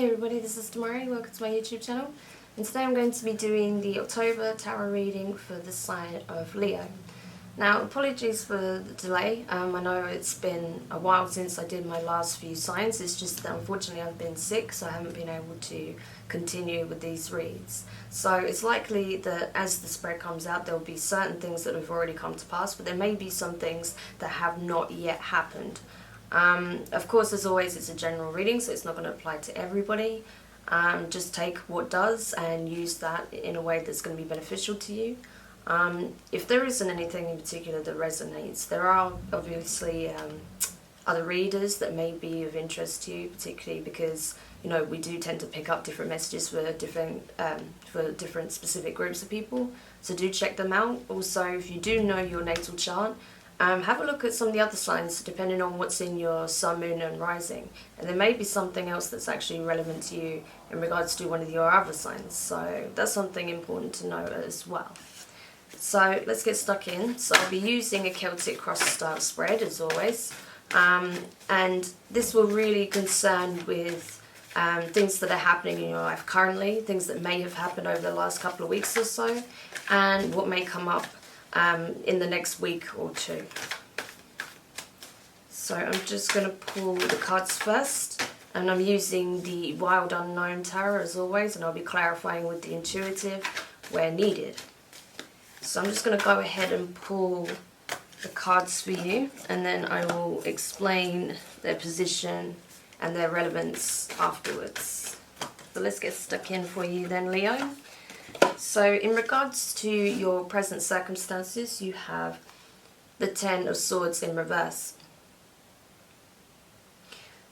Hey everybody, this is Demari. Welcome to my YouTube channel. And today I'm going to be doing the October tarot reading for the sign of Leo. Now, apologies for the delay. I know it's been a while since I did my last few signs. It's just that unfortunately I've been sick, so I haven't been able to continue with these reads. So it's likely that as the spread comes out, there will be certain things that have already come to pass, but there may be some things that have not yet happened. Of course, as always, it's a general reading, so it's not going to apply to everybody. Just take what does and use that in a way that's going to be beneficial to you. If there isn't anything in particular that resonates, there are obviously other readers that may be of interest to you, particularly because, you know, we do tend to pick up different messages for different specific groups of people, so do check them out. Also, if you do know your natal chart, have a look at some of the other signs depending on what's in your sun, moon and rising, and there may be something else that's actually relevant to you in regards to one of your other signs, so that's something important to know as well. So let's get stuck in. So I'll be using a Celtic cross style spread as always, and this will really concern with things that are happening in your life currently, things that may have happened over the last couple of weeks or so, and what may come up in the next week or two. So I'm just going to pull the cards first, and I'm using the Wild Unknown Tarot as always, and I'll be clarifying with the intuitive where needed. So I'm just going to go ahead and pull the cards for you, and then I will explain their position and their relevance afterwards. So let's get stuck in for you then, Leo. So in regards to your present circumstances, you have the Ten of Swords in reverse.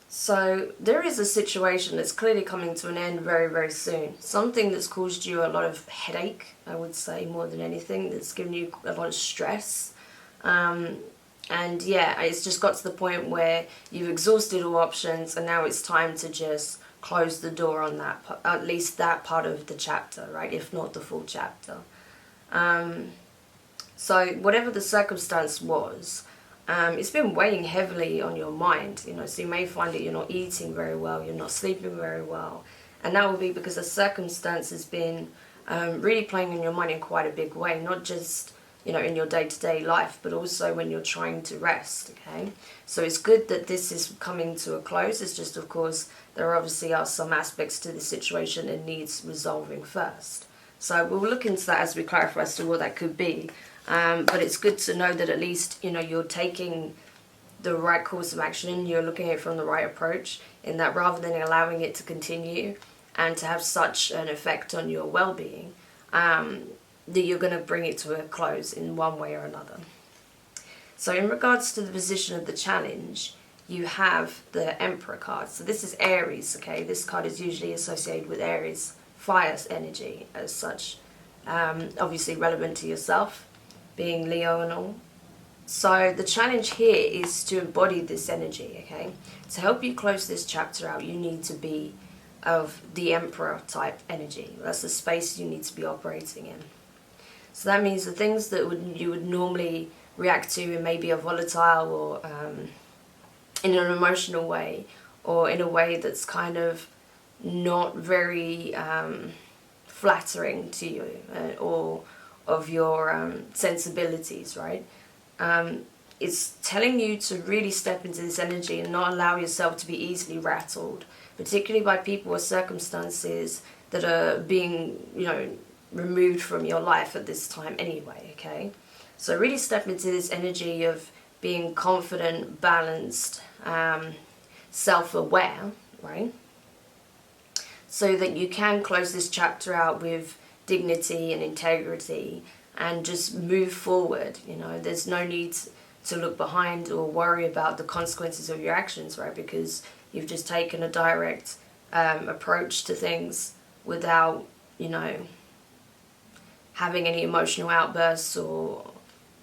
So there is a situation that's clearly coming to an end very, very soon. Something that's caused you a lot of headache, I would say, more than anything, that's given you a lot of stress. And yeah, it's just got to the point where you've exhausted all options and now it's time to just close the door on that, at least that part of the chapter, right? If not the full chapter. So whatever the circumstance was, it's been weighing heavily on your mind, you know, so you may find that you're not eating very well, you're not sleeping very well, and that will be because the circumstance has been really playing on your mind in quite a big way, not just, you know, in your day-to-day life, but also when you're trying to rest, okay? So it's good that this is coming to a close. It's just, of course, there obviously are some aspects to the situation that needs resolving first. So we'll look into that as we clarify as to what that could be. But it's good to know that at least, you know, you're taking the right course of action, you're looking at it from the right approach, in that rather than allowing it to continue and to have such an effect on your well-being, that you're going to bring it to a close in one way or another. So in regards to the position of the challenge, you have the Emperor card. So this is Aries, okay? This card is usually associated with Aries, fire energy as such. Obviously relevant to yourself, being Leo and all. So the challenge here is to embody this energy, okay? To help you close this chapter out, you need to be of the Emperor type energy. That's the space you need to be operating in. So that means the things that you would normally react to in maybe a volatile or in an emotional way, or in a way that's kind of not very flattering to you or of your sensibilities, right? It's telling you to really step into this energy and not allow yourself to be easily rattled, particularly by people or circumstances that are being, you know, removed from your life at this time anyway, okay? So really step into this energy of being confident, balanced, self-aware, right? So that you can close this chapter out with dignity and integrity and just move forward, you know. There's no need to look behind or worry about the consequences of your actions, right? Because you've just taken a direct approach to things without, you know, having any emotional outbursts or,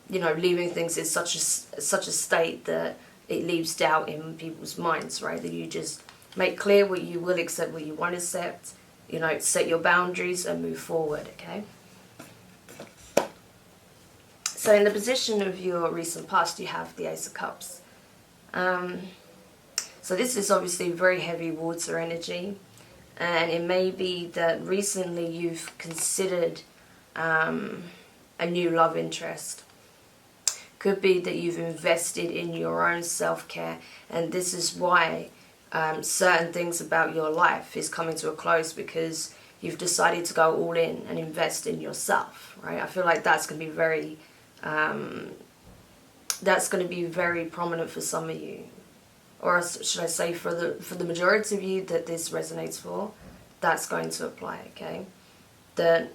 you know, leaving things in such a state that it leaves doubt in people's minds, right? That you just make clear what you will accept, what you won't accept, you know, set your boundaries and move forward, okay? So in the position of your recent past, you have the Ace of Cups. So this is obviously very heavy water energy. And it may be that recently you've considered a new love interest. Could be that you've invested in your own self-care, and this is why certain things about your life is coming to a close, because you've decided to go all in and invest in yourself, right? I feel like that's going to be very prominent for some of you, or should I say for the majority of you that this resonates for, that's going to apply, okay? That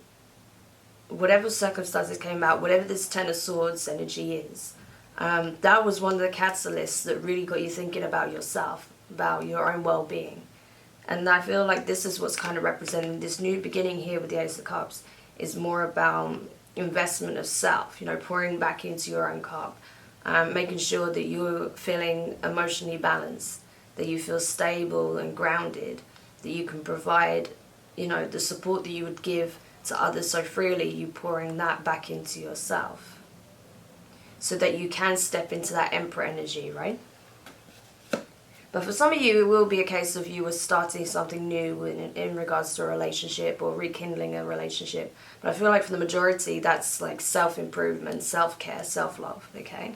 whatever circumstances came out, whatever this Ten of Swords energy is, that was one of the catalysts that really got you thinking about yourself, about your own well-being. And I feel like this is what's kind of representing this new beginning here with the Ace of Cups, is more about investment of self, pouring back into your own cup, making sure that you're feeling emotionally balanced, that you feel stable and grounded, that you can provide, the support that you would give to others so freely, you pouring that back into yourself, so that you can step into that Emperor energy, right? But for some of you, it will be a case of you were starting something new in regards to a relationship, or rekindling a relationship. But I feel like for the majority, that's like self-improvement, self-care, self-love, okay?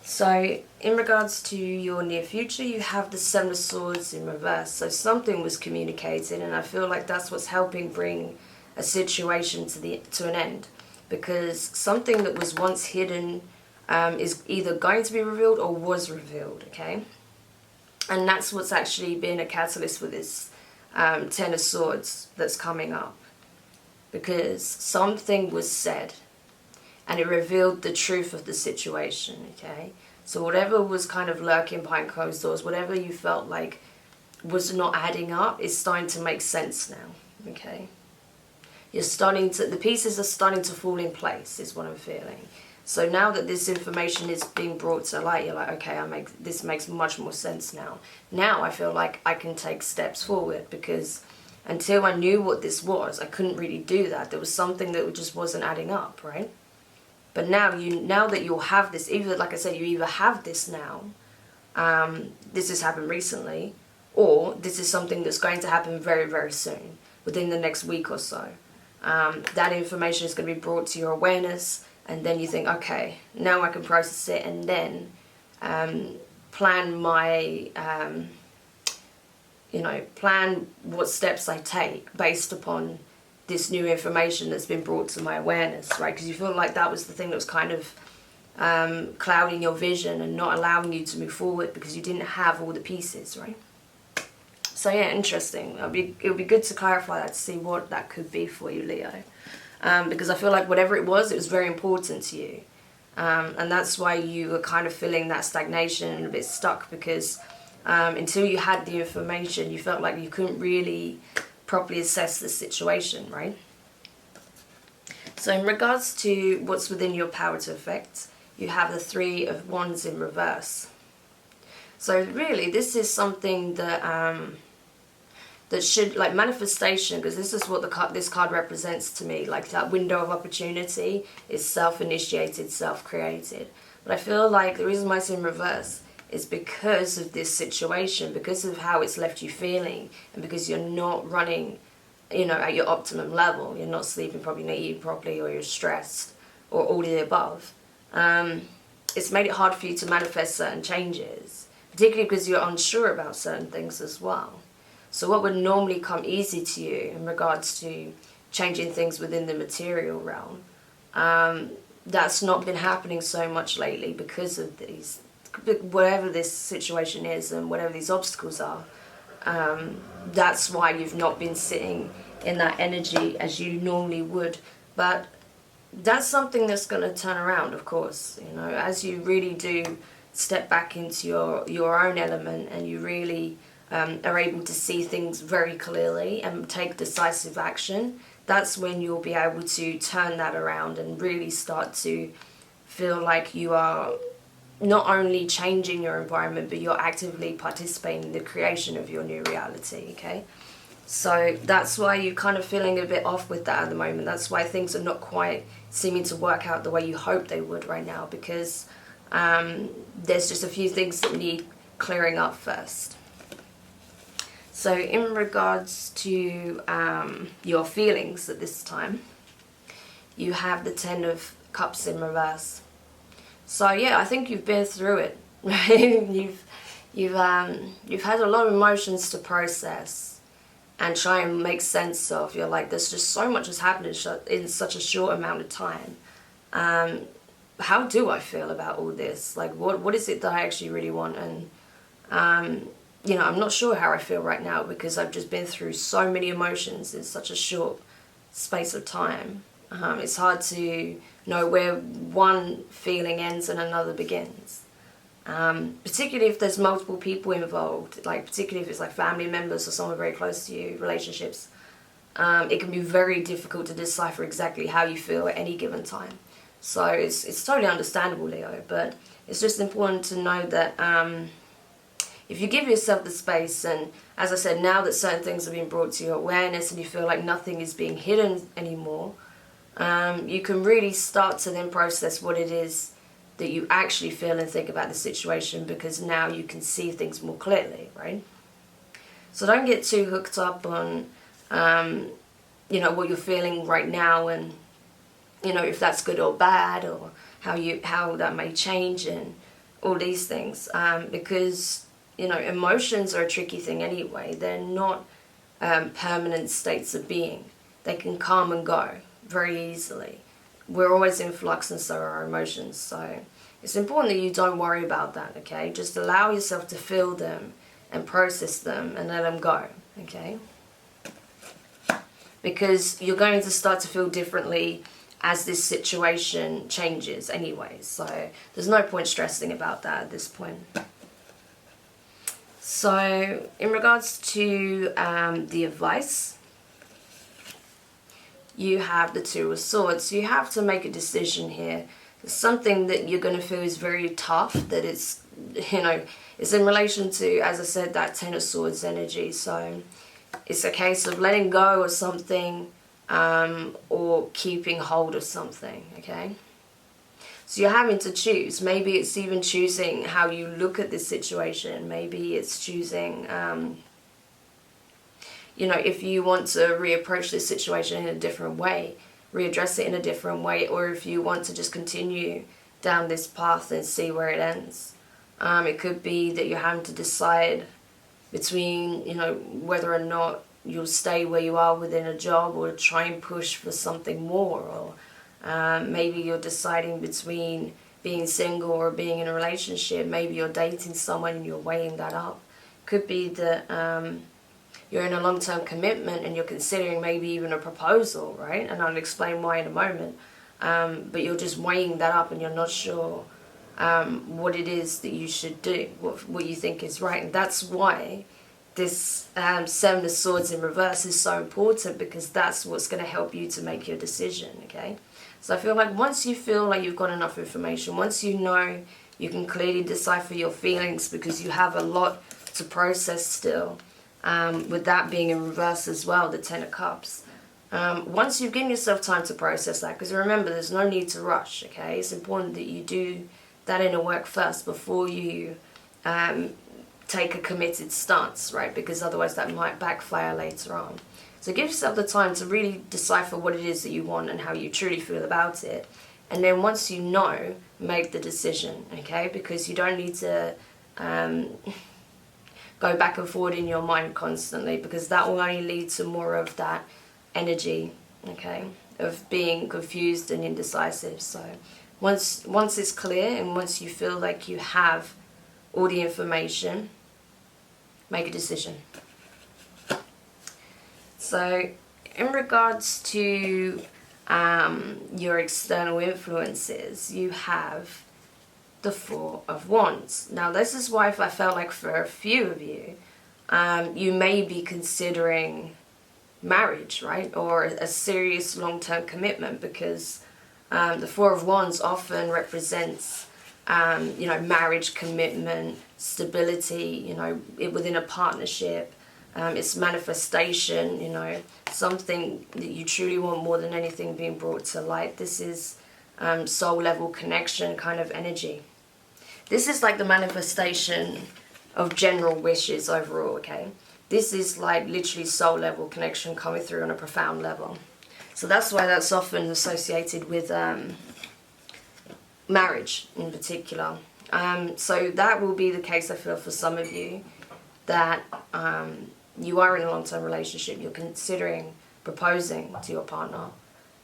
So in regards to your near future, you have the Seven of Swords in reverse. So something was communicated, and I feel like that's what's helping bring a situation to an end. Because something that was once hidden is either going to be revealed or was revealed, okay? And that's what's actually been a catalyst for this Ten of Swords that's coming up. Because something was said, and it revealed the truth of the situation, okay? So whatever was kind of lurking behind closed doors, whatever you felt like was not adding up, is starting to make sense now, okay? The pieces are starting to fall in place, is what I'm feeling. So now that this information is being brought to light, you're like, okay, this makes much more sense now. Now I feel like I can take steps forward, because until I knew what this was, I couldn't really do that. There was something that just wasn't adding up, right? But now that you'll have this, either, like I said, you either have this now, this has happened recently, or this is something that's going to happen very, very soon, within the next week or so. That information is going to be brought to your awareness, and then you think, okay, now I can process it, and then plan plan what steps I take based upon this new information that's been brought to my awareness, right? Because you feel like that was the thing that was kind of clouding your vision and not allowing you to move forward, because you didn't have all the pieces, right? So yeah, interesting. It would be good to clarify that, to see what that could be for you, Leo. Because I feel like whatever it was very important to you. And that's why you were kind of feeling that stagnation and a bit stuck, because until you had the information, you felt like you couldn't really properly assess the situation, right? So in regards to what's within your power to affect, you have the Three of Wands in reverse. So really, this is something that that should, like, manifestation, because this is what this card represents to me. Like, that window of opportunity is self-initiated, self-created. But I feel like the reason why it's in reverse is because of this situation, because of how it's left you feeling, and because you're not running, at your optimum level. You're not sleeping properly, not eating properly, or you're stressed, or all of the above. It's made it hard for you to manifest certain changes, particularly because you're unsure about certain things as well. So what would normally come easy to you in regards to changing things within the material realm, that's not been happening so much lately because of these, whatever this situation is and whatever these obstacles are. That's why you've not been sitting in that energy as you normally would. But that's something that's going to turn around, of course, as you really do step back into your own element, and you really are able to see things very clearly and take decisive action. That's when you'll be able to turn that around and really start to feel like you are not only changing your environment, but you're actively participating in the creation of your new reality, okay? So that's why you're kind of feeling a bit off with that at the moment. That's why things are not quite seeming to work out the way you hope they would right now, because there's just a few things that need clearing up first. So in regards to your feelings at this time, you have the Ten of Cups in reverse. So yeah, I think you've been through it. Right? You've had a lot of emotions to process and try and make sense of. You're like, there's just so much has happened in such a short amount of time. How do I feel about all this? Like, what is it that I actually really want? And you know, I'm not sure how I feel right now because I've just been through so many emotions in such a short space of time. It's hard to know where one feeling ends and another begins. Particularly if there's multiple people involved, like particularly if it's like family members or someone very close to you, relationships. It can be very difficult to decipher exactly how you feel at any given time. So it's totally understandable, Leo, but it's just important to know that if you give yourself the space, and as I said, now that certain things have been brought to your awareness and you feel like nothing is being hidden anymore, you can really start to then process what it is that you actually feel and think about the situation, because now you can see things more clearly, right? So don't get too hooked up on, you know, what you're feeling right now, and you know, if that's good or bad, or how that may change, and all these things, because you know, emotions are a tricky thing anyway. They're not permanent states of being. They can come and go very easily. We're always in flux, and so are our emotions. So it's important that you don't worry about that, okay? Just allow yourself to feel them and process them and let them go, okay? Because you're going to start to feel differently as this situation changes anyway. So there's no point stressing about that at this point. So in regards to the advice, you have the Two of Swords. So you have to make a decision here. It's something that you're going to feel is very tough, that it's, you know, it's in relation to, as I said, that Ten of Swords energy. So it's a case of letting go of something or keeping hold of something, okay? So you're having to choose. Maybe it's even choosing how you look at this situation. Maybe it's choosing, you know, if you want to reapproach this situation in a different way, readdress it in a different way, or if you want to just continue down this path and see where it ends. It could be that you're having to decide between, you know, whether or not you'll stay where you are within a job or try and push for something more, or maybe you're deciding between being single or being in a relationship. Maybe you're dating someone and you're weighing that up. Could be that you're in a long-term commitment and you're considering maybe even a proposal, right? And I'll explain why in a moment. But you're just weighing that up and you're not sure what it is that you should do, what you think is right. And that's why this Seven of Swords in reverse is so important, because that's what's going to help you to make your decision, okay? So I feel like once you feel like you've got enough information, once you know you can clearly decipher your feelings, because you have a lot to process still, with that being in reverse as well, the Ten of Cups. Once you've given yourself time to process that, because remember, there's no need to rush, okay? It's important that you do that inner work first before you take a committed stance, right? Because otherwise that might backfire later on. So give yourself the time to really decipher what it is that you want and how you truly feel about it. And then once you know, make the decision, okay? Because you don't need to go back and forward in your mind constantly, because that will only lead to more of that energy, okay, of being confused and indecisive. So once it's clear and once you feel like you have all the information, make a decision. So in regards to your external influences, you have the Four of Wands. Now this is why I felt like for a few of you, you may be considering marriage, right? Or a serious long-term commitment, because the Four of Wands often represents you know, marriage, commitment, stability, you know, within a partnership. It's manifestation, you know, something that you truly want more than anything being brought to light. This is soul level connection kind of energy. This is like the manifestation of general wishes overall, okay? This is like literally soul level connection coming through on a profound level. So that's why that's often associated with marriage in particular. So that will be the case, I feel, for some of you, that you are in a long-term relationship, you're considering proposing to your partner,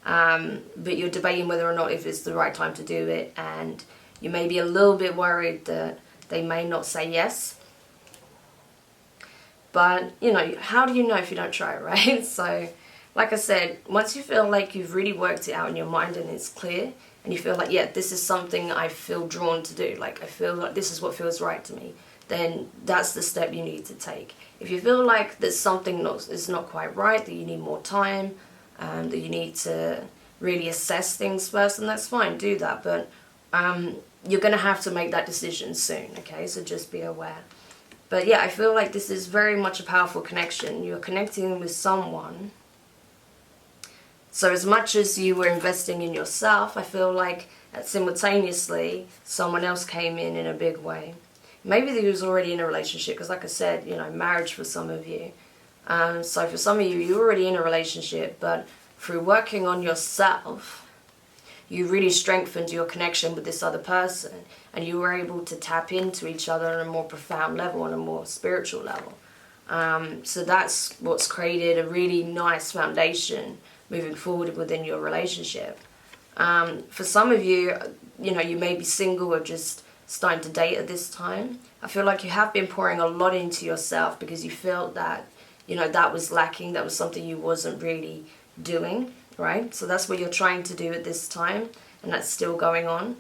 but you're debating whether or not if it's the right time to do it, and you may be a little bit worried that they may not say yes. But, you know, how do you know if you don't try, right? So, like I said, once you feel like you've really worked it out in your mind and it's clear, and you feel like, yeah, this is something I feel drawn to do, like I feel like this is what feels right to me, then that's the step you need to take. If you feel like there's something is not quite right, that you need more time, that you need to really assess things first, and that's fine, do that. But you're going to have to make that decision soon, okay? So just be aware. But yeah, I feel like this is very much a powerful connection. You're connecting with someone. So as much as you were investing in yourself, I feel like simultaneously someone else came in a big way. Maybe they was already in a relationship, because like I said, you know, marriage for some of you. So for some of you, you're already in a relationship, but through working on yourself, you really strengthened your connection with this other person, and you were able to tap into each other on a more profound level, on a more spiritual level. So that's what's created a really nice foundation moving forward within your relationship. For some of you, you know, you may be single or just starting to date at this time. I feel like you have been pouring a lot into yourself because you felt that, you know, that was lacking, that was something you wasn't really doing, right? So that's what you're trying to do at this time, and that's still going on.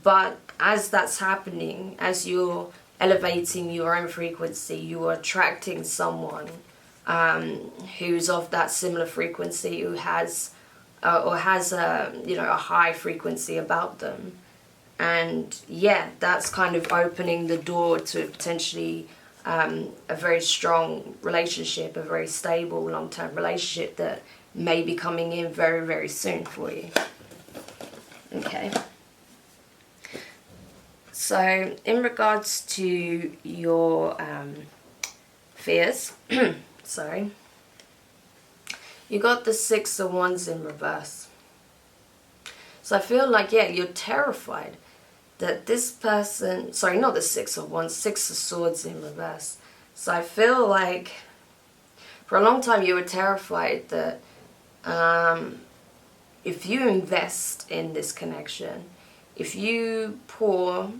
But as that's happening, as you're elevating your own frequency, you are attracting someone who's of that similar frequency, who has a, you know, a high frequency about them. And yeah, that's kind of opening the door to potentially a very strong relationship, a very stable long-term relationship that may be coming in very, very soon for you. Okay. So in regards to your fears, sorry, you got the Six of Wands in reverse. So I feel like, yeah, you're terrified that this person, sorry, not the Six of Wands, Six of Swords in reverse. So I feel like for a long time you were terrified that if you invest in this connection, if you pour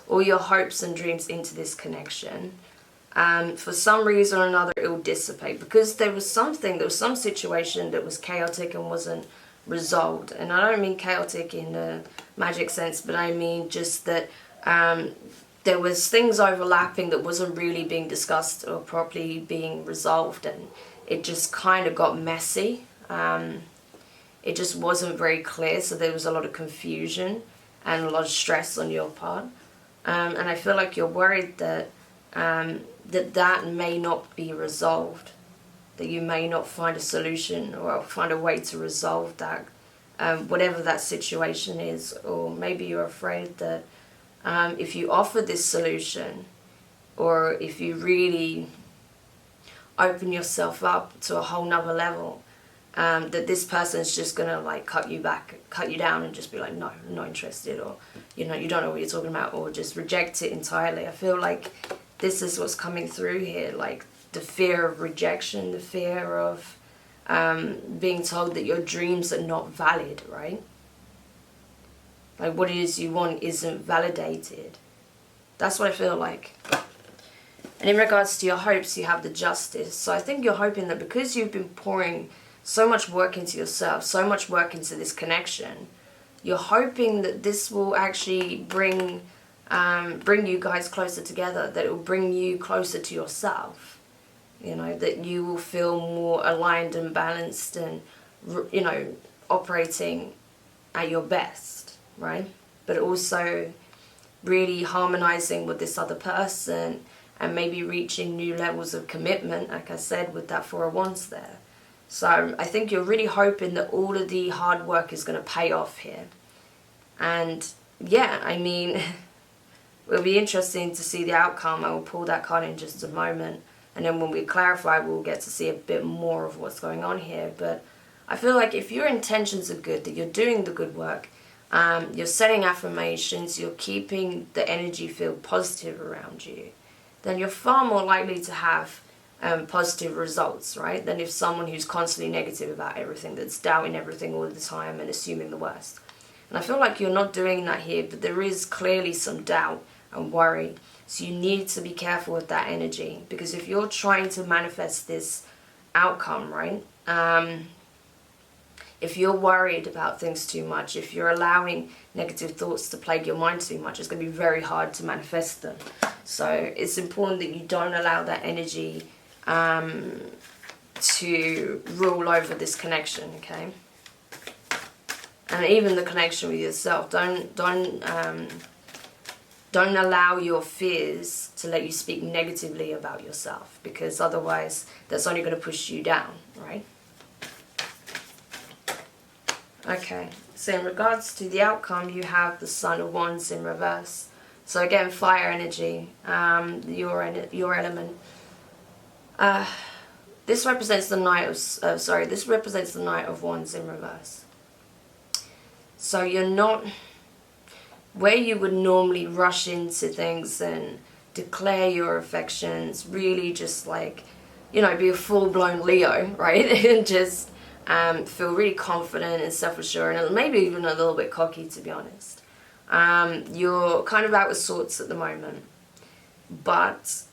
all your hopes and dreams into this connection, for some reason or another it will dissipate, because there was some situation that was chaotic and wasn't resolved. And I don't mean chaotic in a magic sense, but I mean just that there was things overlapping that wasn't really being discussed or properly being resolved, and it just kind of got messy. It just wasn't very clear, so there was a lot of confusion and a lot of stress on your part. And I feel like you're worried that that may not be resolved, that you may not find a solution or find a way to resolve that, whatever that situation is. Or maybe you're afraid that if you offer this solution, or if you really open yourself up to a whole nother level, that this person's just gonna like cut you down and just be like, no, I'm not interested, or you know, you don't know what you're talking about, or just reject it entirely. I feel like this is what's coming through here, like the fear of rejection, the fear of being told that your dreams are not valid, right? Like what it is you want isn't validated. That's what I feel like. And in regards to your hopes, you have the Justice. So I think you're hoping that because you've been pouring so much work into yourself, so much work into this connection, you're hoping that this will actually bring you guys closer together, that it will bring you closer to yourself. You know, that you will feel more aligned and balanced and, you know, operating at your best, right? But also really harmonizing with this other person and maybe reaching new levels of commitment, like I said, with that Four of Wands there. So I think you're really hoping that all of the hard work is going to pay off here. And yeah, I mean, it'll be interesting to see the outcome. I will pull that card in just a moment. And then when we clarify, we'll get to see a bit more of what's going on here. But I feel like if your intentions are good, that you're doing the good work, you're setting affirmations, you're keeping the energy field positive around you, then you're far more likely to have positive results, right? Than if someone who's constantly negative about everything, that's doubting everything all the time and assuming the worst. And I feel like you're not doing that here, but there is clearly some doubt and worry. So you need to be careful with that energy, because if you're trying to manifest this outcome, right? If you're worried about things too much, if you're allowing negative thoughts to plague your mind too much, it's going to be very hard to manifest them. So it's important that you don't allow that energy to rule over this connection, okay? And even the connection with yourself. Don't allow your fears to let you speak negatively about yourself, because otherwise that's only going to push you down, right? Okay, so in regards to the outcome, you have the Sun of Wands in reverse. So again, fire energy, your element. This represents the Knight of this represents the Knight of Wands in reverse. So you're not where you would normally rush into things and declare your affections, really just like, you know, be a full-blown Leo, right? And just feel really confident and self-assured, and maybe even a little bit cocky, to be honest. You're kind of out of sorts at the moment, but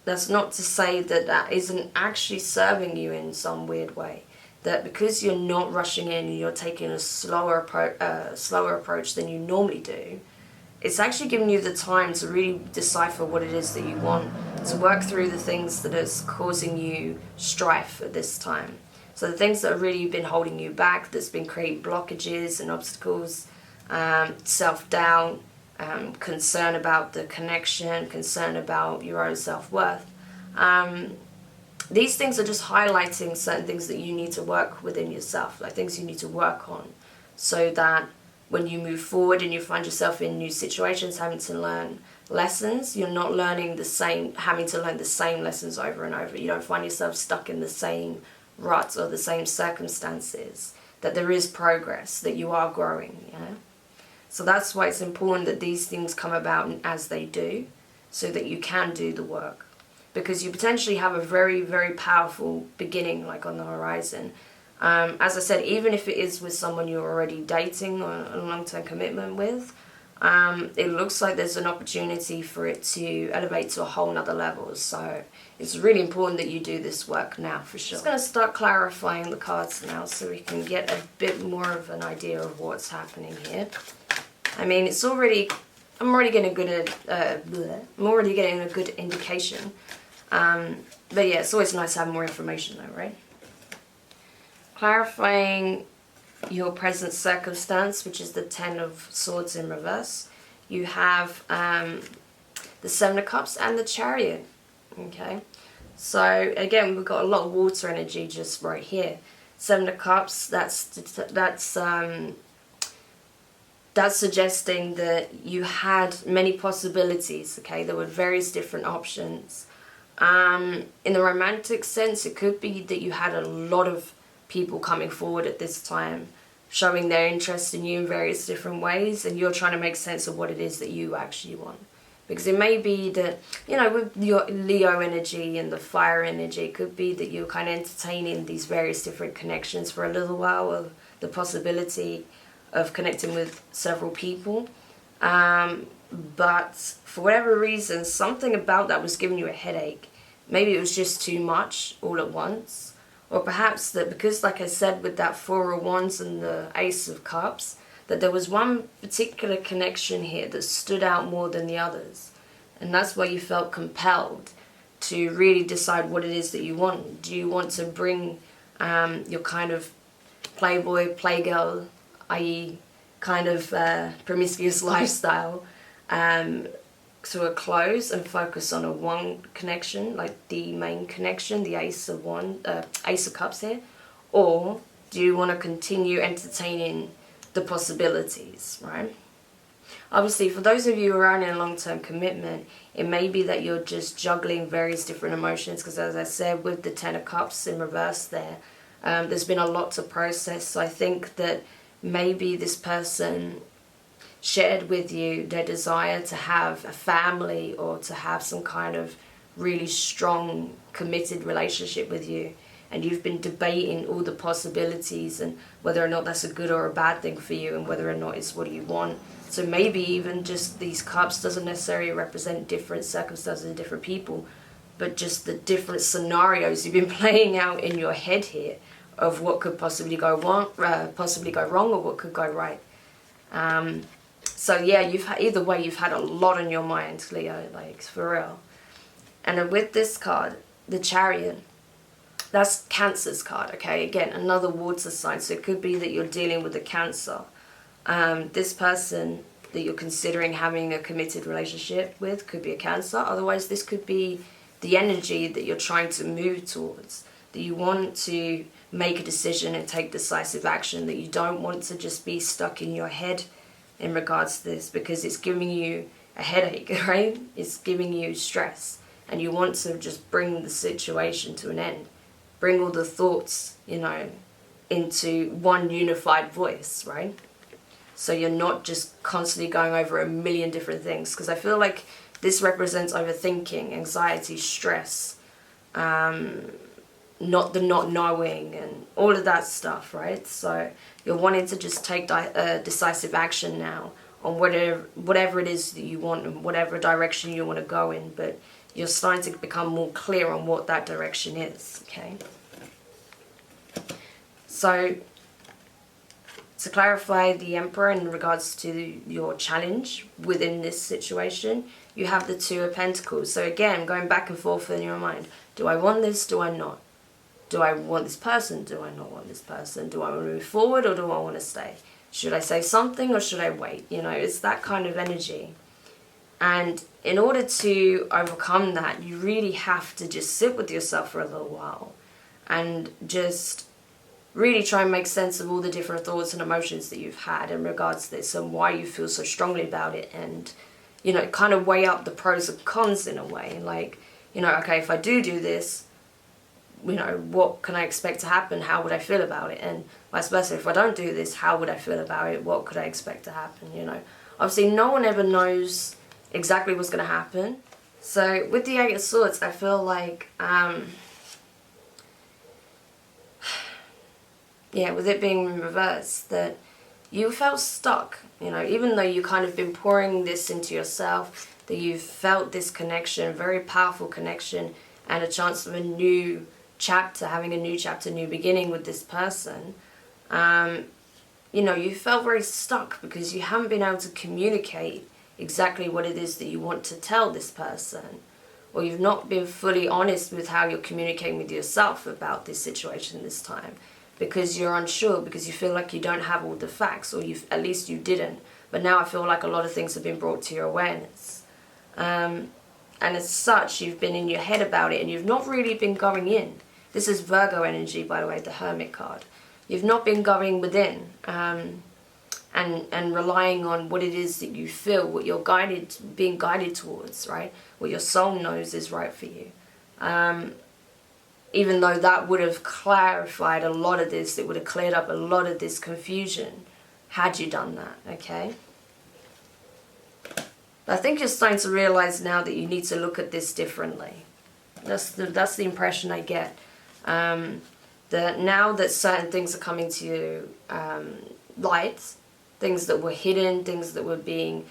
that's not to say that that isn't actually serving you in some weird way. That because you're not rushing in and you're taking a slower approach than you normally do, it's actually giving you the time to really decipher what it is that you want, to work through the things that is causing you strife at this time. So the things that have really been holding you back, that's been creating blockages and obstacles, self-doubt, concern about the connection, concern about your own self-worth. These things are just highlighting certain things that you need to work within yourself, like things you need to work on, so that when you move forward and you find yourself in new situations having to learn lessons, you're not having to learn the same lessons over and over. You don't find yourself stuck in the same ruts or the same circumstances, that there is progress, that you are growing, you know? So that's why it's important that these things come about as they do, so that you can do the work. Because you potentially have a very, very powerful beginning, like on the horizon. As I said, even if it is with someone you're already dating or a long-term commitment with, it looks like there's an opportunity for it to elevate to a whole nother level. So it's really important that you do this work now, for sure. I'm just going to start clarifying the cards now so we can get a bit more of an idea of what's happening here. I mean, I'm already getting a good indication. But yeah, it's always nice to have more information though, right? Clarifying your present circumstance, which is the Ten of Swords in reverse. You have the Seven of Cups and the Chariot. Okay, so again, we've got a lot of water energy just right here. Seven of Cups, that's suggesting that you had many possibilities. Okay, there were various different options. In the romantic sense, it could be that you had a lot of people coming forward at this time, showing their interest in you in various different ways, and you're trying to make sense of what it is that you actually want. Because it may be that, you know, with your Leo energy and the fire energy, it could be that you're kind of entertaining these various different connections for a little while, of the possibility of connecting with several people. But for whatever reason, something about that was giving you a headache. Maybe it was just too much all at once. Or perhaps that because, like I said, with that Four of Wands and the Ace of Cups, that there was one particular connection here that stood out more than the others. And that's why you felt compelled to really decide what it is that you want. Do you want to bring your kind of playboy, playgirl, i.e. kind of promiscuous lifestyle to a close and focus on a one connection, like the main connection, the Ace of Cups here? Or do you want to continue entertaining the possibilities, right? Obviously, for those of you who are in a long-term commitment, it may be that you're just juggling various different emotions, because as I said, with the Ten of Cups in reverse there, there's been a lot to process. So I think that maybe this person shared with you their desire to have a family or to have some kind of really strong, committed relationship with you. And you've been debating all the possibilities and whether or not that's a good or a bad thing for you, and whether or not it's what you want. So maybe even just these cups doesn't necessarily represent different circumstances and different people, but just the different scenarios you've been playing out in your head here of what could possibly go wrong, or what could go right. So yeah, either way, you've had a lot on your mind, Leo, like for real. And with this card, the Chariot, that's Cancer's card, okay? Again, another water sign. So it could be that you're dealing with a Cancer. This person that you're considering having a committed relationship with could be a Cancer. Otherwise, this could be the energy that you're trying to move towards, that you want to make a decision and take decisive action, that you don't want to just be stuck in your head in regards to this, because it's giving you a headache, right? It's giving you stress, and you want to just bring the situation to an end. Bring all the thoughts, into one unified voice, right? So you're not just constantly going over a million different things, because I feel like this represents overthinking, anxiety, stress, not knowing, and all of that stuff, right? So you're wanting to just take decisive action now on whatever it is that you want and whatever direction you want to go in, but you're starting to become more clear on what that direction is, okay? So, to clarify the Emperor in regards to your challenge within this situation, you have the Two of Pentacles. So again, going back and forth in your mind. Do I want this? Do I not? Do I want this person? Do I not want this person? Do I want to move forward, or do I want to stay? Should I say something, or should I wait? It's that kind of energy. And in order to overcome that, you really have to just sit with yourself for a little while and just really try and make sense of all the different thoughts and emotions that you've had in regards to this, and why you feel so strongly about it, and kind of weigh up the pros and cons in a way. Like, okay, if I do this, what can I expect to happen? How would I feel about it? And vice versa, if I don't do this, how would I feel about it? What could I expect to happen? Obviously no one ever knows exactly what's going to happen. So with the Eight of Swords, I feel like with it being in reverse, that you felt stuck, even though you kind of been pouring this into yourself, that you've felt this connection, very powerful connection, and a chance of a new chapter, having a new chapter, new beginning with this person. You felt very stuck because you haven't been able to communicate exactly what it is that you want to tell this person, or you've not been fully honest with how you're communicating with yourself about this situation this time, because you're unsure, because you feel like you don't have all the facts, or at least you didn't. But now I feel like a lot of things have been brought to your awareness. And as such, you've been in your head about it, and you've not really been going in. This is Virgo energy, by the way, the Hermit card. You've not been going within and relying on what it is that you feel, what you're being guided towards, right? What your soul knows is right for you. Even though that would have clarified a lot of this, it would have cleared up a lot of this confusion had you done that, okay? I think you're starting to realize now that you need to look at this differently. That's the impression I get. That now that certain things are coming to you, light, things that were hidden, things that were being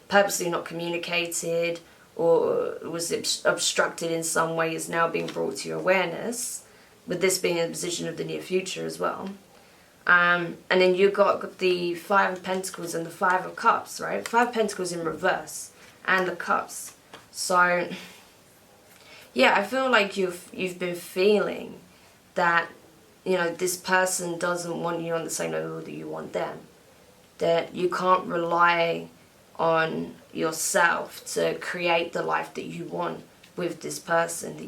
purposely not communicated, or was obstructed in some way, is now being brought to your awareness, with this being a position of the near future as well. And then you got the Five of Pentacles and the Five of Cups, right? Five of Pentacles in reverse, and the Cups. So, yeah, I feel like you've been feeling that, this person doesn't want you on the same level that you want them. That you can't rely on yourself to create the life that you want with this person. That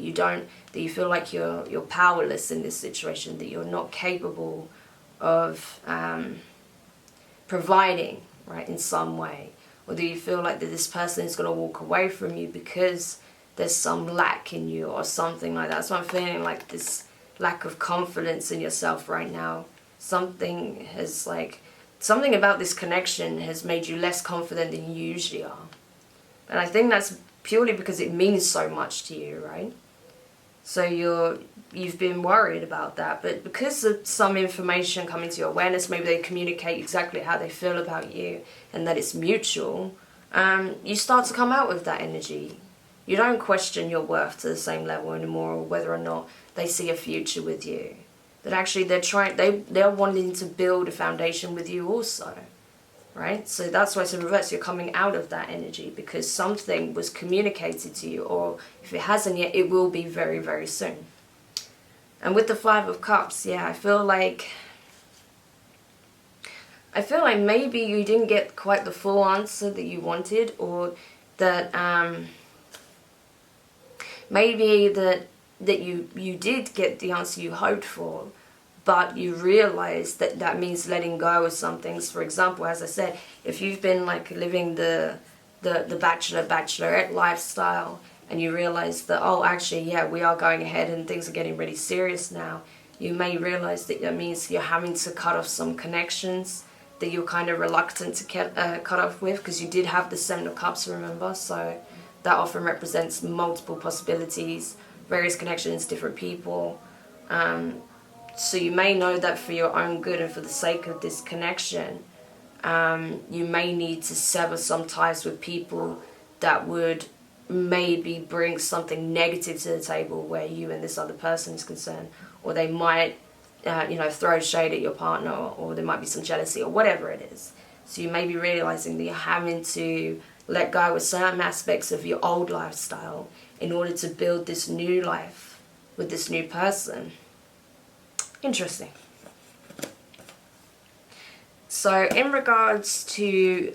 you feel like you're powerless in this situation. That you're not capable of providing, right, in some way, Or do you feel like that this person is going to walk away from you because there's some lack in you or something like that? So I'm feeling like this lack of confidence in yourself right now. Something about this connection has made you less confident than you usually are. And I think that's purely because it means so much to you, right? So you've been worried about that, but because of some information coming to your awareness, maybe they communicate exactly how they feel about you and that it's mutual, you start to come out with that energy. You don't question your worth to the same level anymore, or whether or not they see a future with you. That actually they're wanting to build a foundation with you also. Right? So that's why it's in reverse. You're coming out of that energy because something was communicated to you, or if it hasn't yet, it will be very, very soon. And with the Five of Cups, yeah, I feel like maybe you didn't get quite the full answer that you wanted, or that maybe that you did get the answer you hoped for, but you realize that means letting go of some things. For example, as I said, if you've been like living the bachelorette lifestyle, and you realize that, oh, actually, yeah, we are going ahead and things are getting really serious now, you may realize that means you're having to cut off some connections that you're kind of reluctant to cut off with, because you did have the Seven of Cups, remember? So that often represents multiple possibilities, various connections, different people. So you may know that for your own good and for the sake of this connection, you may need to sever some ties with people that would maybe bring something negative to the table where you and this other person is concerned. Or they might, throw shade at your partner, or there might be some jealousy or whatever it is. So you may be realizing that you're having to let go of certain aspects of your old lifestyle in order to build this new life with this new person. Interesting. So in regards to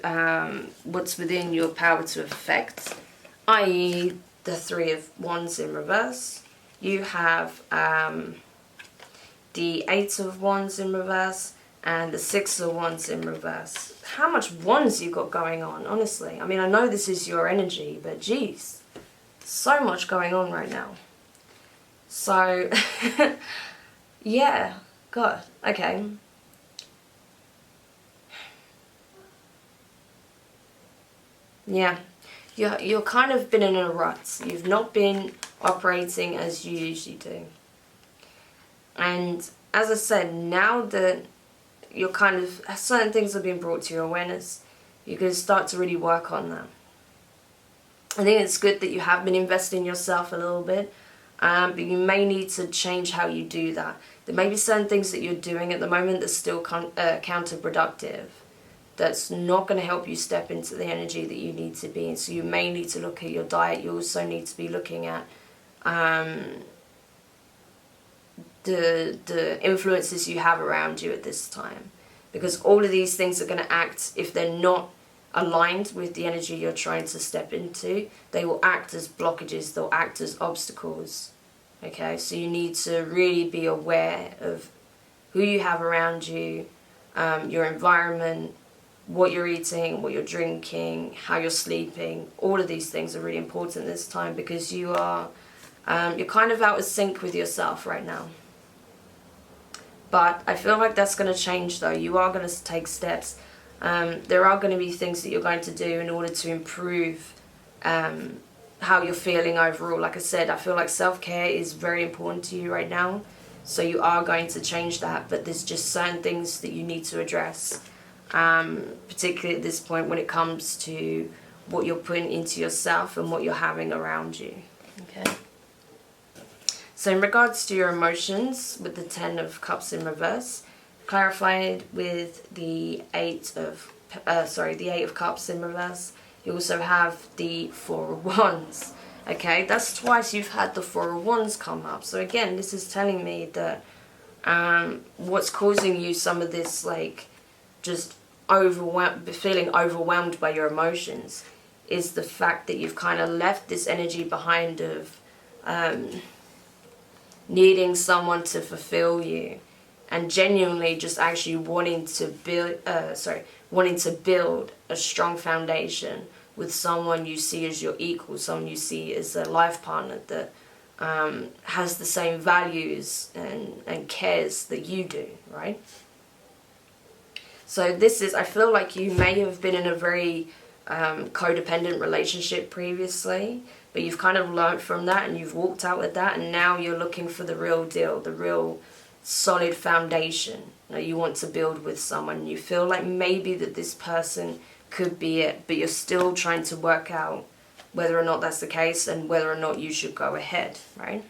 what's within your power to affect, i.e. the Three of Wands in reverse, you have the Eight of Wands in reverse and the Six of Wands in reverse. How much wands you got going on, honestly. I mean, I know this is your energy, but geez, so much going on right now. So, yeah, God, okay. Yeah, you're kind of been in a rut. You've not been operating as you usually do. And as I said, now that you're kind of, certain things have been brought to your awareness, you can start to really work on that. I think it's good that you have been investing in yourself a little bit, but you may need to change how you do that. There may be certain things that you're doing at the moment that's still counterproductive, that's not going to help you step into the energy that you need to be in. So you may need to look at your diet. You also need to be looking at the influences you have around you at this time, because all of these things are going to act, if they're not aligned with the energy you're trying to step into, they will act as blockages, they'll act as obstacles. Okay, so you need to really be aware of who you have around you, your environment, what you're eating, what you're drinking, how you're sleeping. All of these things are really important this time, because you're kind of out of sync with yourself right now. But I feel like that's going to change, though. You are going to take steps. There are going to be things that you're going to do in order to improve how you're feeling overall. Like I said, I feel like self-care is very important to you right now. So you are going to change that. But there's just certain things that you need to address, particularly at this point when it comes to what you're putting into yourself and what you're having around you. Okay. So in regards to your emotions, with the Ten of Cups in reverse, clarified with the Eight of Cups in reverse, you also have the Four of Wands. Okay, that's twice you've had the Four of Wands come up. So again, this is telling me that what's causing you some of this, like, just feeling overwhelmed by your emotions, is the fact that you've kind of left this energy behind of needing someone to fulfill you, and genuinely just actually wanting to build a strong foundation with someone you see as your equal, someone you see as a life partner that has the same values and cares that you do, right? So I feel like you may have been in a very codependent relationship previously, but you've kind of learned from that and you've walked out with that, and now you're looking for the real deal, the real solid foundation that you want to build with someone. You feel like maybe that this person could be it, but you're still trying to work out whether or not that's the case and whether or not you should go ahead, right?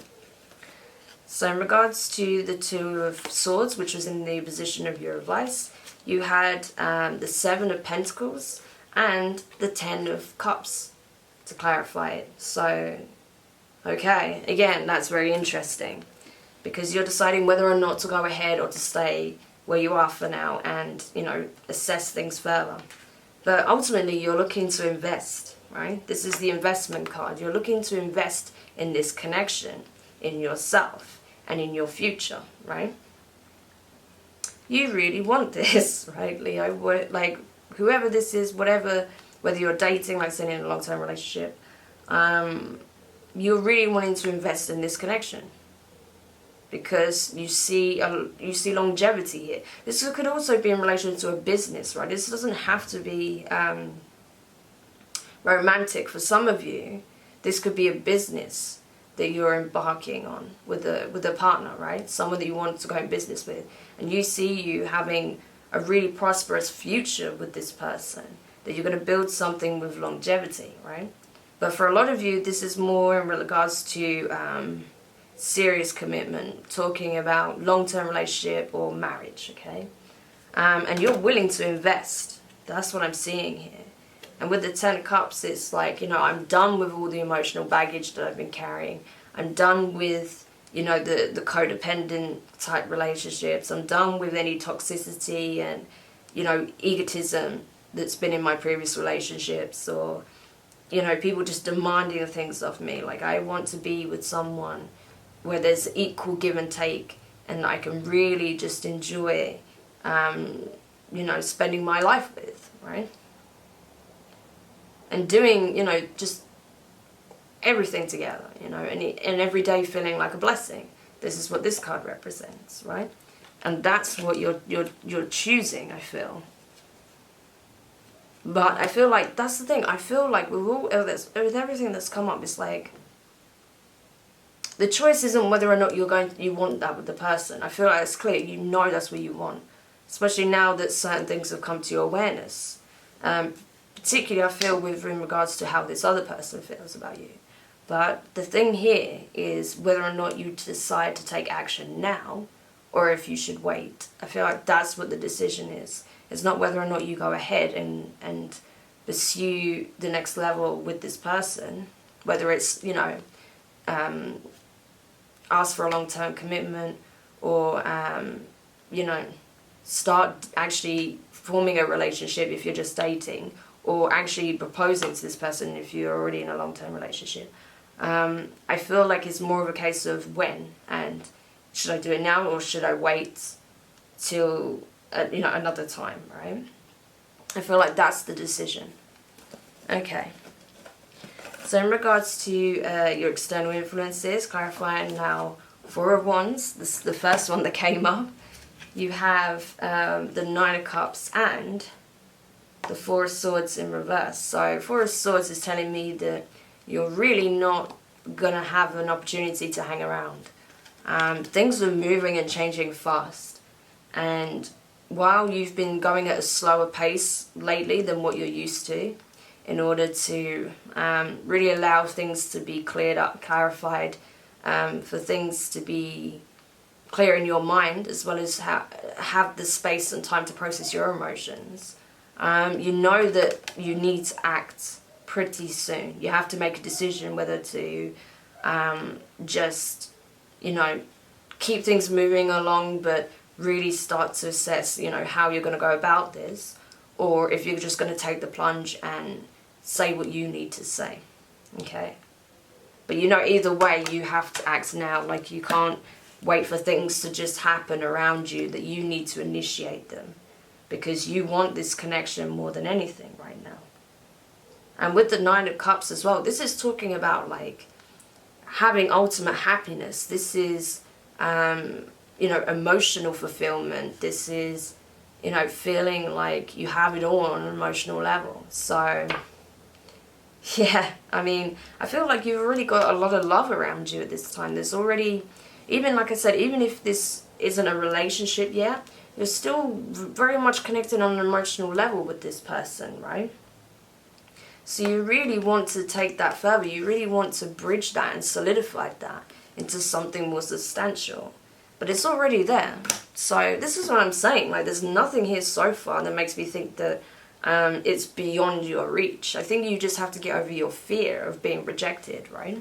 So in regards to the Two of Swords, which was in the position of your advice, you had the Seven of Pentacles and the Ten of Cups, to clarify it. So, okay, again, that's very interesting, because you're deciding whether or not to go ahead or to stay where you are for now and, you know, assess things further. But ultimately, you're looking to invest, right? This is the investment card. You're looking to invest in this connection, in yourself, and in your future, right? You really want this, right, Leo? Like, whoever this is, whether you're dating, like saying in a long-term relationship, you're really wanting to invest in this connection because you see longevity here. This could also be in relation to a business, right? This doesn't have to be romantic. For some of you, this could be a business that you're embarking on with a partner, right? Someone that you want to go in business with, and you see you having a really prosperous future with this person, that you're going to build something with longevity, right? But for a lot of you, this is more in regards to serious commitment, talking about long-term relationship or marriage, okay? And you're willing to invest. That's what I'm seeing here. And with the Ten of Cups, it's like, you know, I'm done with all the emotional baggage that I've been carrying. I'm done with, you know, the codependent type relationships. I'm done with any toxicity and, you know, egotism that's been in my previous relationships, or, you know, people just demanding things of me. Like, I want to be with someone where there's equal give and take, and I can really just enjoy, you know, spending my life with, right? And doing, you know, just everything together, you know, and every day feeling like a blessing. This is what this card represents, right? And that's what you're choosing, I feel. But I feel like that's the thing. I feel like with everything that's come up, it's like the choice isn't whether or not you want that with the person. I feel like it's clear. You know that's what you want, especially now that certain things have come to your awareness. Particularly, I feel in regards to how this other person feels about you. But the thing here is whether or not you decide to take action now, or if you should wait. I feel like that's what the decision is. It's not whether or not you go ahead and pursue the next level with this person, whether it's, you know, ask for a long-term commitment, or, you know, start actually forming a relationship if you're just dating, or actually proposing to this person if you're already in a long-term relationship. I feel like it's more of a case of when, and should I do it now or should I wait till, you know, another time, right? I feel like that's the decision. Okay. So in regards to your external influences, clarifying now Four of Wands, this is the first one that came up. You have the Nine of Cups and the Four of Swords in reverse. So Four of Swords is telling me that you're really not going to have an opportunity to hang around. Things are moving and changing fast. And while you've been going at a slower pace lately than what you're used to, in order to really allow things to be cleared up, clarified, for things to be clear in your mind, as well as have the space and time to process your emotions, you know that you need to act pretty soon. You have to make a decision whether to just, you know, keep things moving along, but really start to assess, you know, how you're going to go about this, or if you're just going to take the plunge and say what you need to say, okay? But you know, either way, you have to act now. Like, you can't wait for things to just happen around you, that you need to initiate them, because you want this connection more than anything right now. And with the Nine of Cups as well, this is talking about like having ultimate happiness. This is, you know, emotional fulfillment. This is, you know, feeling like you have it all on an emotional level. So, yeah, I mean, I feel like you've already got a lot of love around you at this time. There's already, even like I said, even if this isn't a relationship yet, you're still very much connected on an emotional level with this person, right? So you really want to take that further. You really want to bridge that and solidify that into something more substantial. But it's already there. So this is what I'm saying. Like, there's nothing here so far that makes me think that it's beyond your reach. I think you just have to get over your fear of being rejected, right?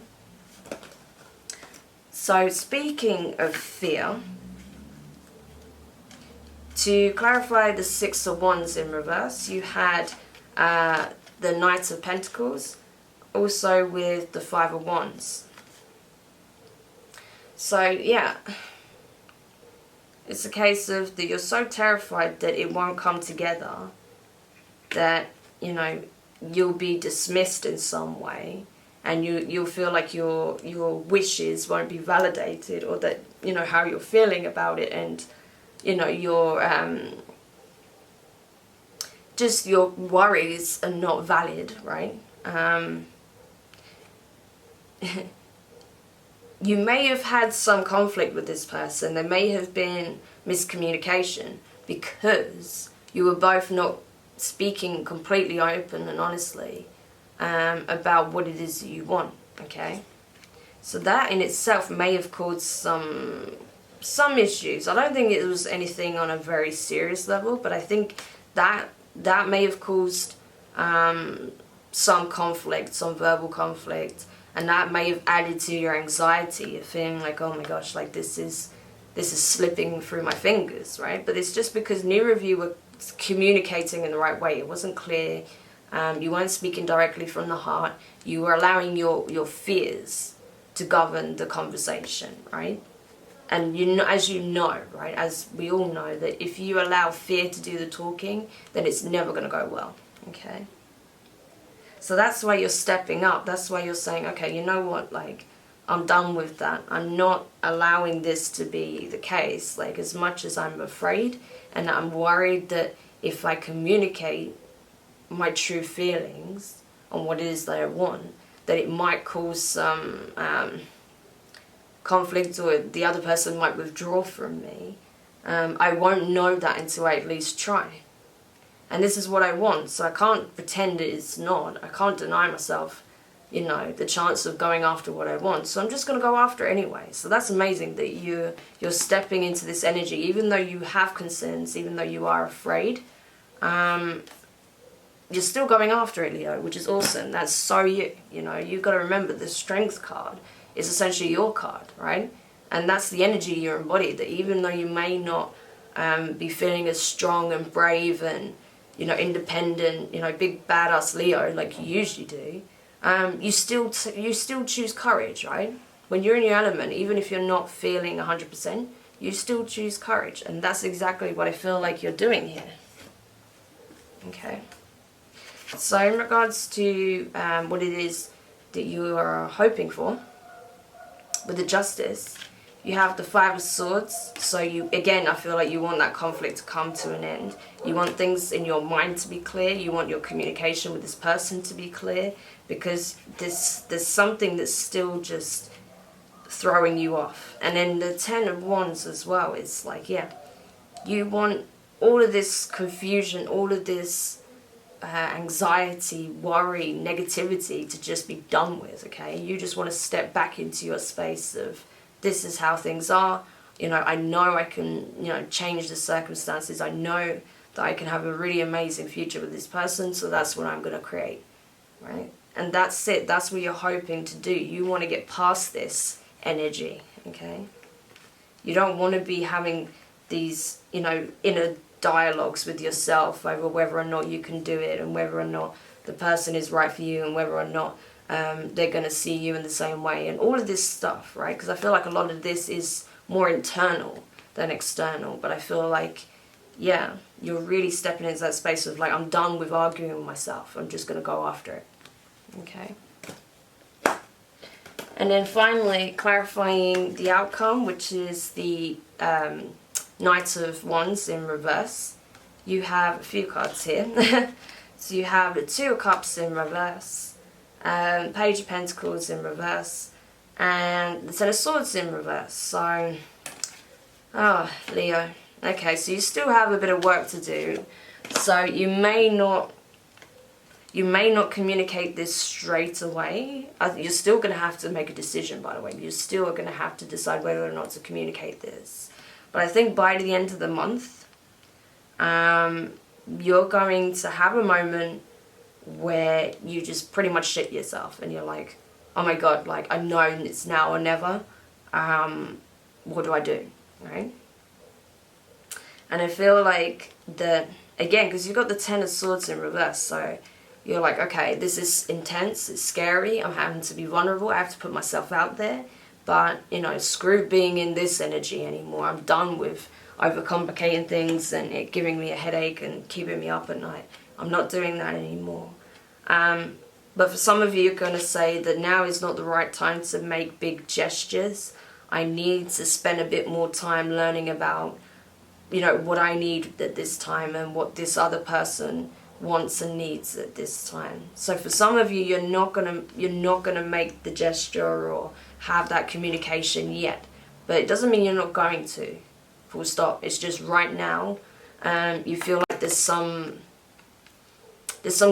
So speaking of fear, to clarify the Six of Wands in reverse, you had the Knight of Pentacles, also with the Five of Wands. So yeah, it's a case of that you're so terrified that it won't come together, that, you know, you'll be dismissed in some way, and you'll feel like your wishes won't be validated, or that, you know, how you're feeling about it, and, you know, just your worries are not valid, right? You may have had some conflict with this person. There may have been miscommunication because you were both not speaking completely open and honestly about what it is that you want, okay? So that in itself may have caused some issues. I don't think it was anything on a very serious level, but I think that may have caused some conflict, some verbal conflict, and that may have added to your anxiety of feeling like, oh my gosh, like this is slipping through my fingers, right? But it's just because neither of you were communicating in the right way. It wasn't clear. You weren't speaking directly from the heart. You were allowing your fears to govern the conversation, right? And you know, as you know, right, as we all know, that if you allow fear to do the talking, then it's never going to go well, okay? So that's why you're stepping up. That's why you're saying, okay, you know what, like, I'm done with that. I'm not allowing this to be the case. Like, as much as I'm afraid and I'm worried that if I communicate my true feelings on what it is that I want, that it might cause some conflict, or the other person might withdraw from me. I won't know that until I at least try. And this is what I want, so I can't pretend it's not. I can't deny myself, you know, the chance of going after what I want. So I'm just going to go after it anyway. So that's amazing that you're stepping into this energy, even though you have concerns, even though you are afraid. You're still going after it, Leo, which is awesome. That's so you know. You've got to remember the Strength card is essentially your card, right? And that's the energy you embody, that even though you may not be feeling as strong and brave and, you know, independent, you know, big badass Leo like you usually do, you still choose courage, right? When you're in your element, even if you're not feeling 100%, you still choose courage. And that's exactly what I feel like you're doing here. Okay. So in regards to what it is that you are hoping for, with the Justice, you have the Five of Swords. So you, again, I feel like you want that conflict to come to an end. You want things in your mind to be clear. You want your communication with this person to be clear, because there's something that's still just throwing you off. And then the Ten of Wands as well. It's like, yeah, you want all of this confusion, all of this anxiety, worry, negativity to just be done with, okay? You just want to step back into your space of, this is how things are. You know, I know I can, you know, change the circumstances. I know that I can have a really amazing future with this person, so that's what I'm going to create, right? And that's it. That's what you're hoping to do. You want to get past this energy, okay? You don't want to be having these, you know, inner dialogues with yourself over whether or not you can do it, and whether or not the person is right for you, and whether or not they're going to see you in the same way, and all of this stuff, right? Because I feel like a lot of this is more internal than external. But I feel like, yeah, you're really stepping into that space of like, I'm done with arguing with myself. I'm just going to go after it. Okay. And then finally, clarifying the outcome, which is the Knight of Wands in reverse. You have a few cards here. So you have the Two of Cups in reverse, Page of Pentacles in reverse, and the Ten of Swords in reverse. So, Leo. Okay, so you still have a bit of work to do. So you may not communicate this straight away. You're still going to have to make a decision, by the way. You're still going to have to decide whether or not to communicate this. But I think by the end of the month, you're going to have a moment where you just pretty much shit yourself. And you're like, oh my God, like, I know it's now or never. What do I do, right? And I feel like that, again, because you've got the Ten of Swords in reverse, so you're like, okay, this is intense, it's scary, I'm having to be vulnerable, I have to put myself out there, but, you know, screw being in this energy anymore. I'm done with overcomplicating things and it giving me a headache and keeping me up at night. I'm not doing that anymore. But for some of you, you're going to say that now is not the right time to make big gestures. I need to spend a bit more time learning about, you know, what I need at this time and what this other person wants and needs at this time. So for some of you, you're not gonna make the gesture or have that communication yet. But it doesn't mean you're not going to. Full stop. It's just right now, you feel like there's some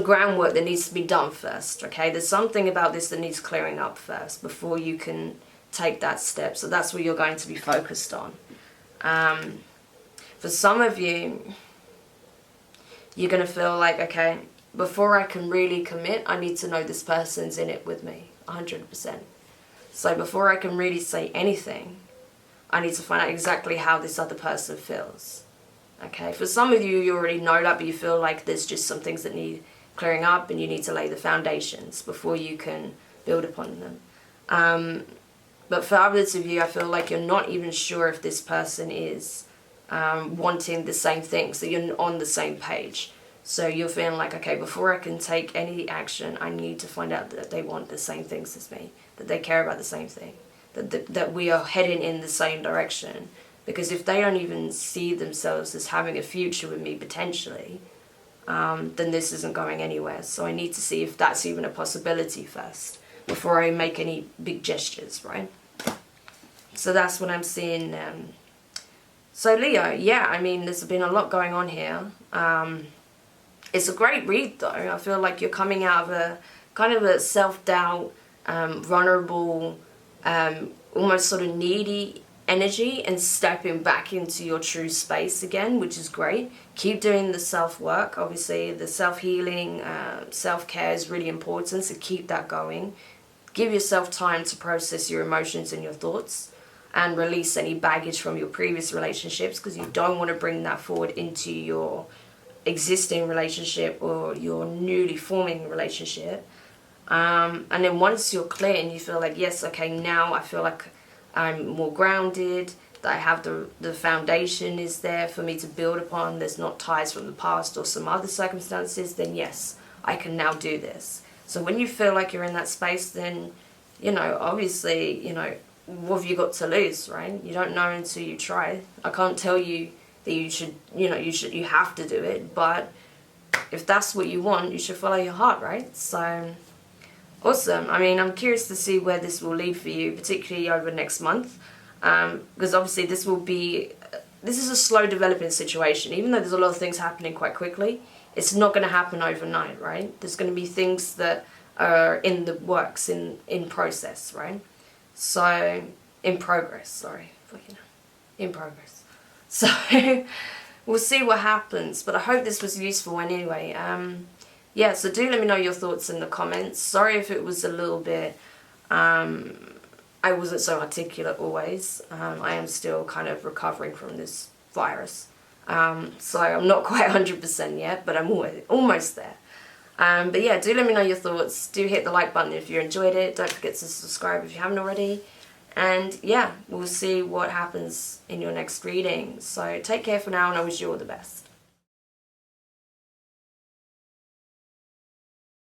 groundwork that needs to be done first. Okay, there's something about this that needs clearing up first before you can take that step. So that's what you're going to be focused on. For some of you, you're going to feel like, okay, before I can really commit, I need to know this person's in it with me, 100%. So before I can really say anything, I need to find out exactly how this other person feels. Okay, for some of you, you already know that, but you feel like there's just some things that need clearing up and you need to lay the foundations before you can build upon them. But for others of you, I feel like you're not even sure if this person is wanting the same thing, so you're on the same page. So you're feeling like, okay, before I can take any action, I need to find out that they want the same things as me, that they care about the same thing, that we are heading in the same direction. Because if they don't even see themselves as having a future with me potentially, then this isn't going anywhere. So I need to see if that's even a possibility first before I make any big gestures, right? So that's what I'm seeing. So Leo, yeah, I mean, there's been a lot going on here. It's a great read though. I feel like you're coming out of a kind of a self-doubt, vulnerable, almost sort of needy energy and stepping back into your true space again, which is great. Keep doing the self-work. Obviously, the self-healing, self-care is really important, so keep that going. Give yourself time to process your emotions and your thoughts and release any baggage from your previous relationships, because you don't want to bring that forward into your existing relationship or your newly forming relationship. And then once you're clear and you feel like, yes, okay, now I feel like I'm more grounded, that I have the foundation is there for me to build upon, there's not ties from the past or some other circumstances, then yes, I can now do this. So when you feel like you're in that space, then, you know, obviously, you know, what have you got to lose, right? You don't know until you try. I can't tell you that you should, you know, you have to do it, but if that's what you want, you should follow your heart, right? So awesome. I mean, I'm curious to see where this will lead for you, particularly over next month, because obviously this is a slow developing situation. Even though there's a lot of things happening quite quickly, it's not going to happen overnight, right? There's going to be things that are in the works, in process, right? So, in progress, sorry. In progress. So, we'll see what happens, but I hope this was useful anyway. Yeah, so do let me know your thoughts in the comments. Sorry if it was a little bit, I wasn't so articulate always. I am still kind of recovering from this virus. So I'm not quite 100% yet, but I'm almost there. But yeah, do let me know your thoughts. Do hit the like button if you enjoyed it. Don't forget to subscribe if you haven't already. And yeah, we'll see what happens in your next reading. So take care for now, and I wish you all the best.